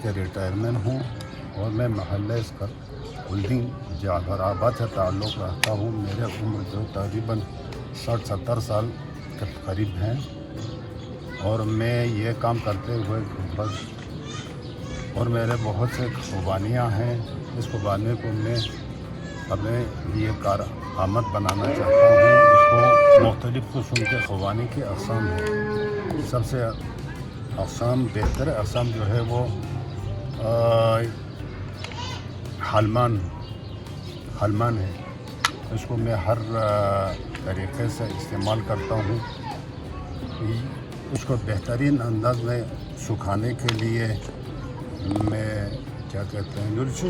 کے ریٹائرمنٹ ہوں اور میں محلہ اسکر ہولڈنگ جعفر آباد سے تعلق رکھتا ہوں. میرے عمر جو تقریباً 60-70 سال کے قریب ہیں اور میں یہ کام کرتے ہوئے بس اور میرے بہت سے خوبانیاں ہیں. اس خوبانی کو میں اپنے لیے کارآمد بنانا چاہتا ہوں. اس کو مختلف قسم کے خوبانی کی اقسام ہیں. سب سے اقسام بہتر اقسام جو ہے وہ حلمان ہے. اس کو میں ہر طریقے سے استعمال کرتا ہوں. اس کو بہترین انداز میں سکھانے کے لیے میں کیا کہتے ہیں شق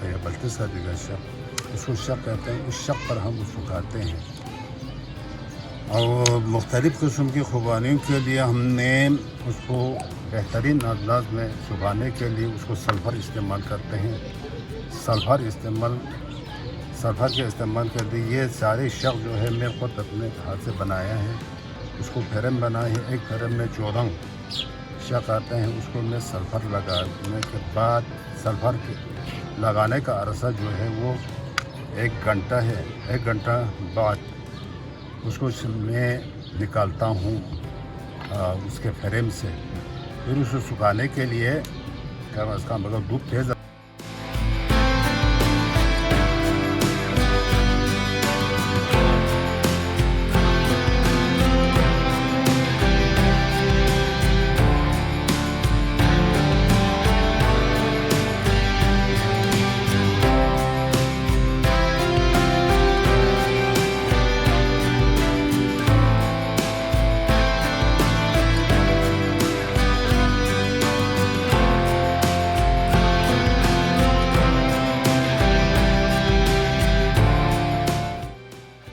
ہے بلتس کا دیگر شق، اس کو شق کہتے ہیں. اس شق پر ہم سکھاتے ہیں. اور مختلف قسم کی خوبانیوں کے لیے ہم نے اس کو بہترین انداز میں سکھانے کے لیے اس کو سلفر استعمال کرتے ہیں. سلفر کے استعمال کے لیے یہ سارے شق جو ہے میں خود اپنے ہاتھ سے بنایا ہے. اس کو فریم بنا ہے. ایک فریم میں 14 شق آتے ہیں. اس کو میں سلفر لگانے کے بعد سلفر لگانے کا عرصہ جو ہے وہ 1 گھنٹہ ہے. 1 گھنٹہ بعد اس کو میں نکالتا ہوں اس کے فریم سے. پھر اس کو سکھانے کے لیے اس کا مطلب دھوپ تیز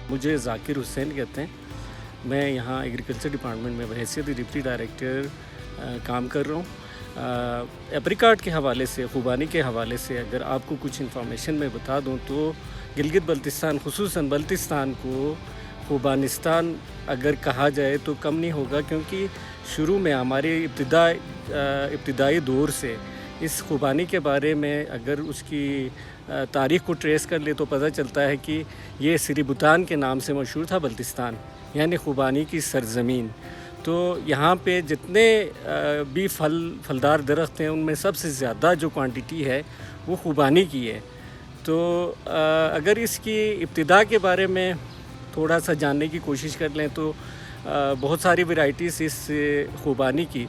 مجھے ذاکر حسین کہتے ہیں. میں یہاں ایگریکلچر ڈپارٹمنٹ میں بحیثیت ڈپٹی ڈائریکٹر کام کر رہا ہوں. اپریکاٹ کے حوالے سے، خوبانی کے حوالے سے اگر آپ کو کچھ انفارمیشن میں بتا دوں تو گلگت بلتستان، خصوصاً بلتستان کو خوبانستان اگر کہا جائے تو کم نہیں ہوگا، کیونکہ شروع میں ہمارے ابتدائی دور سے اس خوبانی کے بارے میں اگر اس کی تاریخ کو ٹریس کر لے تو پتہ چلتا ہے کہ یہ سری بوتان کے نام سے مشہور تھا بلتستان، یعنی خوبانی کی سرزمین. تو یہاں پہ جتنے بھی پھلدار درخت ہیں ان میں سب سے زیادہ جو کوانٹیٹی ہے وہ خوبانی کی ہے. تو اگر اس کی ابتدا کے بارے میں تھوڑا سا جاننے کی کوشش کر لیں تو بہت ساری ورائٹیز اس خوبانی کی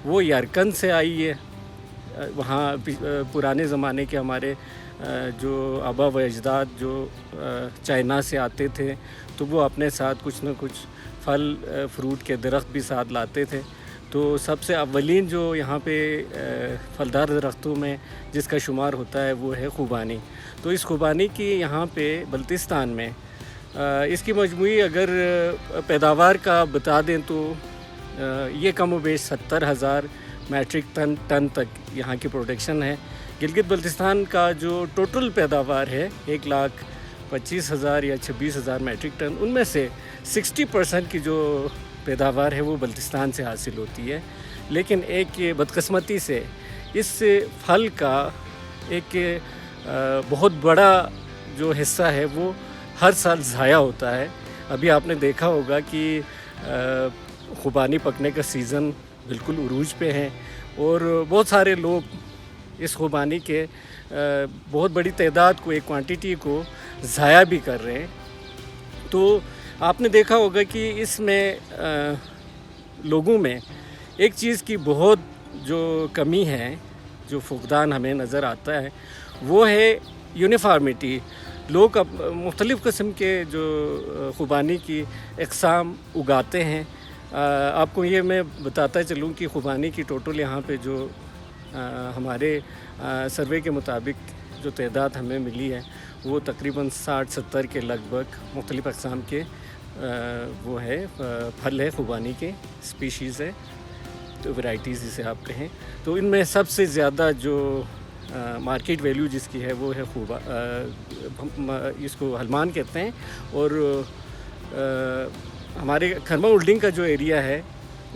وہ یارکن سے آئی ہے. وہاں پرانے زمانے کے ہمارے جو آبا و اجداد جو چائنا سے آتے تھے تو وہ اپنے ساتھ کچھ نہ کچھ پھل فروٹ کے درخت بھی ساتھ لاتے تھے. تو سب سے اولین جو یہاں پہ پھلدار درختوں میں جس کا شمار ہوتا ہے وہ ہے خوبانی. تو اس خوبانی کی یہاں پہ بلتستان میں اس کی مجموعی اگر پیداوار کا بتا دیں تو یہ کم و بیش 70,000 میٹرک ٹن تک یہاں کی پروڈکشن ہے. گلگت بلتستان کا جو ٹوٹل پیداوار ہے 1,25,000 یا 26,000 میٹرک ٹن، ان میں سے 60% کی جو پیداوار ہے وہ بلتستان سے حاصل ہوتی ہے. لیکن ایک بدقسمتی سے اس پھل کا ایک بہت بڑا جو حصہ ہے وہ ہر سال ضائع ہوتا ہے. ابھی آپ نے دیکھا ہوگا کہ خوبانی پکنے کا سیزن بالکل عروج پہ ہیں اور بہت سارے لوگ اس خوبانی کے بہت بڑی تعداد کو، ایک کوانٹیٹی کو ضائع بھی کر رہے ہیں. تو آپ نے دیکھا ہوگا کہ اس میں لوگوں میں ایک چیز کی بہت جو کمی ہے، جو فقدان ہمیں نظر آتا ہے، وہ ہے یونیفارمٹی. لوگ اب مختلف قسم کے جو خوبانی کی اقسام اگاتے ہیں. آپ کو یہ میں بتاتا چلوں کہ خوبانی کی ٹوٹل یہاں پہ جو ہمارے سروے کے مطابق جو تعداد ہمیں ملی ہے وہ تقریباً 60-70 کے لگ بھگ مختلف اقسام کے وہ ہے پھل ہے، خوبانی کے اسپیشیز ہے، تو ورائٹیز جسے آپ کہیں. تو ان میں سب سے زیادہ جو مارکیٹ ویلیو جس کی ہے وہ ہے اس کو حلمان کہتے ہیں. اور ہمارے کھرما ہولڈنگ کا جو ایریا ہے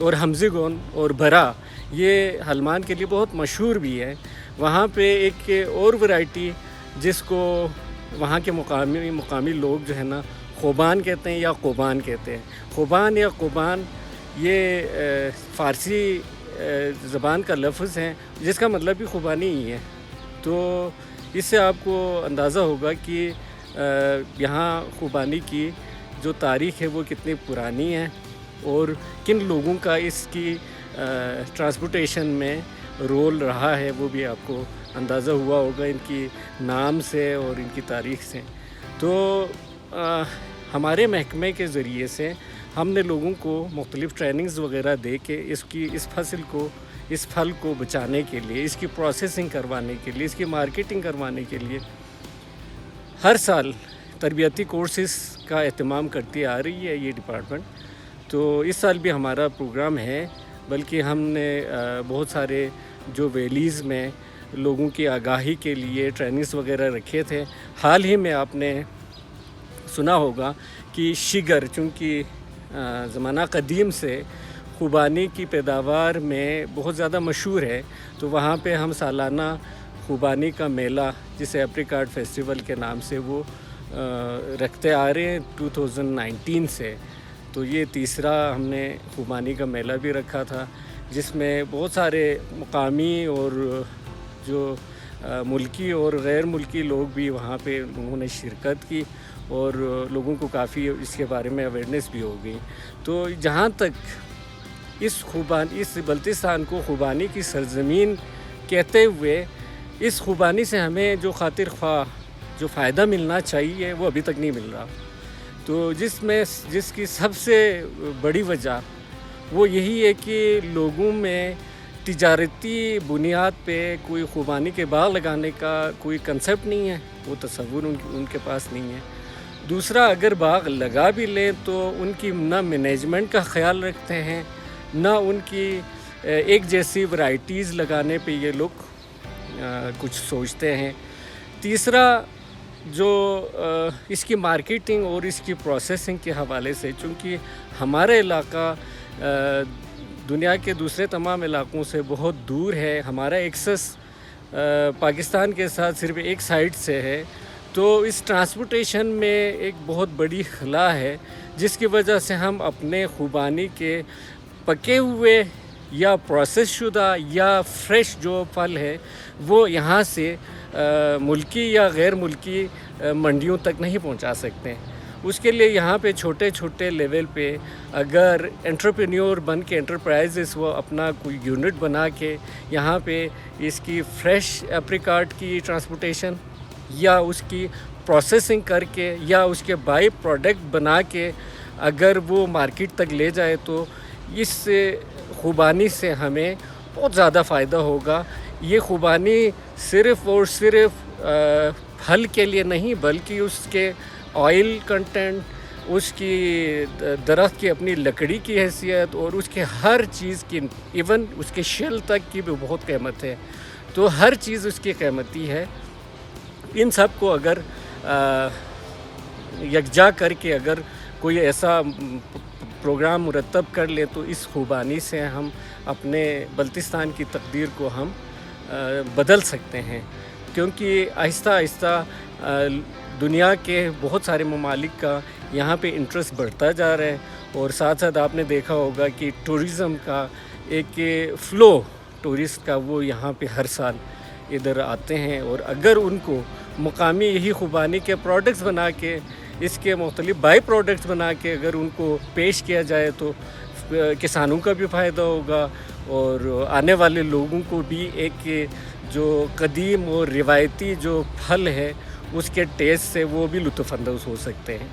اور ہمزگون اور برا یہ حلمان کے لیے بہت مشہور بھی ہے. وہاں پہ ایک اور ورائٹی جس کو وہاں کے مقامی لوگ جو ہے نا خوبان کہتے ہیں یا قوبان کہتے ہیں. خوبان یا قوبان یہ فارسی زبان کا لفظ ہے جس کا مطلب بھی خوبانی ہی ہے. تو اس سے آپ کو اندازہ ہوگا کہ یہاں خوبانی کی جو تاریخ ہے وہ کتنی پرانی ہے اور کن لوگوں کا اس کی ٹرانسپورٹیشن میں رول رہا ہے وہ بھی آپ کو اندازہ ہوا ہوگا ان کی نام سے اور ان کی تاریخ سے. تو ہمارے محکمے کے ذریعے سے ہم نے لوگوں کو مختلف ٹریننگز وغیرہ دے کے اس پھل کو بچانے کے لیے، اس کی پروسیسنگ کروانے کے لیے، اس کی مارکیٹنگ کروانے کے لیے ہر سال تربیتی کورسز کا اہتمام کرتی آ رہی ہے یہ ڈپارٹمنٹ. تو اس سال بھی ہمارا پروگرام ہے، بلکہ ہم نے بہت سارے جو ویلیز میں لوگوں کی آگاہی کے لیے ٹریننگز وغیرہ رکھے تھے. حال ہی میں آپ نے سنا ہوگا کہ شگر چونکہ زمانہ قدیم سے خوبانی کی پیداوار میں بہت زیادہ مشہور ہے، تو وہاں پہ ہم سالانہ خوبانی کا میلہ جسے ایپریکاٹ فیسٹیول کے نام سے وہ رکھتے آ رہے ہیں 2019 سے. تو یہ تیسرا ہم نے خوبانی کا میلہ بھی رکھا تھا جس میں بہت سارے مقامی اور جو ملکی اور غیر ملکی لوگ بھی وہاں پہ انہوں نے شرکت کی اور لوگوں کو کافی اس کے بارے میں اویئرنیس بھی ہو گئی. تو جہاں تک اس بلتستان کو خوبانی کی سرزمین کہتے ہوئے اس خوبانی سے ہمیں جو خاطر خواہ جو فائدہ ملنا چاہیے وہ ابھی تک نہیں مل رہا. تو جس کی سب سے بڑی وجہ وہ یہی ہے کہ لوگوں میں تجارتی بنیاد پہ کوئی خوبانی کے باغ لگانے کا کوئی کنسیپٹ نہیں ہے، وہ تصور ان کے پاس نہیں ہے. دوسرا، اگر باغ لگا بھی لیں تو ان کی نہ مینجمنٹ کا خیال رکھتے ہیں، نہ ان کی ایک جیسی ورائٹیز لگانے پہ یہ لوگ کچھ سوچتے ہیں. تیسرا، جو اس کی مارکیٹنگ اور اس کی پروسیسنگ کے حوالے سے، چونکہ ہمارا علاقہ دنیا کے دوسرے تمام علاقوں سے بہت دور ہے، ہمارا ایکسس پاکستان کے ساتھ صرف ایک سائڈ سے ہے، تو اس ٹرانسپورٹیشن میں ایک بہت بڑی خلا ہے جس کی وجہ سے ہم اپنے خوبانی کے پکے ہوئے یا پروسیس شدہ یا فریش جو پھل ہے وہ یہاں سے ملکی یا غیر ملکی منڈیوں تک نہیں پہنچا سکتے. اس کے لیے یہاں پہ چھوٹے لیول پہ اگر انٹرپرینیور بن کے انٹرپرائزز وہ اپنا کوئی یونٹ بنا کے یہاں پہ اس کی فریش ایپریکاٹ کی ٹرانسپورٹیشن یا اس کی پروسیسنگ کر کے یا اس کے بائی پروڈکٹ بنا کے اگر وہ مارکیٹ تک لے جائے تو اس خوبانی سے ہمیں بہت زیادہ فائدہ ہوگا. یہ خوبانی صرف اور صرف پھل کے لیے نہیں بلکہ اس کے آئل کنٹینٹ، اس کی درخت کی اپنی لکڑی کی حیثیت اور اس کے ہر چیز کی، ایون اس کے شیل تک کی بھی بہت قیمت ہے. تو ہر چیز اس کی قیمتی ہے. ان سب کو اگر یکجا کر کے اگر کوئی ایسا پروگرام مرتب کر لے تو اس خوبانی سے ہم اپنے بلتستان کی تقدیر کو ہم بدل سکتے ہیں. کیونکہ آہستہ آہستہ دنیا کے بہت سارے ممالک کا یہاں پہ انٹرسٹ بڑھتا جا رہا ہے اور ساتھ ساتھ آپ نے دیکھا ہوگا کہ ٹورزم کا ایک فلو ٹورسٹ کا وہ یہاں پہ ہر سال ادھر آتے ہیں. اور اگر ان کو مقامی یہی خوبانی کے پروڈکٹس بنا کے، اس کے مختلف بائی پروڈکٹس بنا کے اگر ان کو پیش کیا جائے تو کسانوں کا بھی فائدہ ہوگا اور آنے والے لوگوں کو بھی ایک جو قدیم اور روایتی جو پھل ہے اس کے ٹیسٹ سے وہ بھی لطف اندوز ہو سکتے ہیں.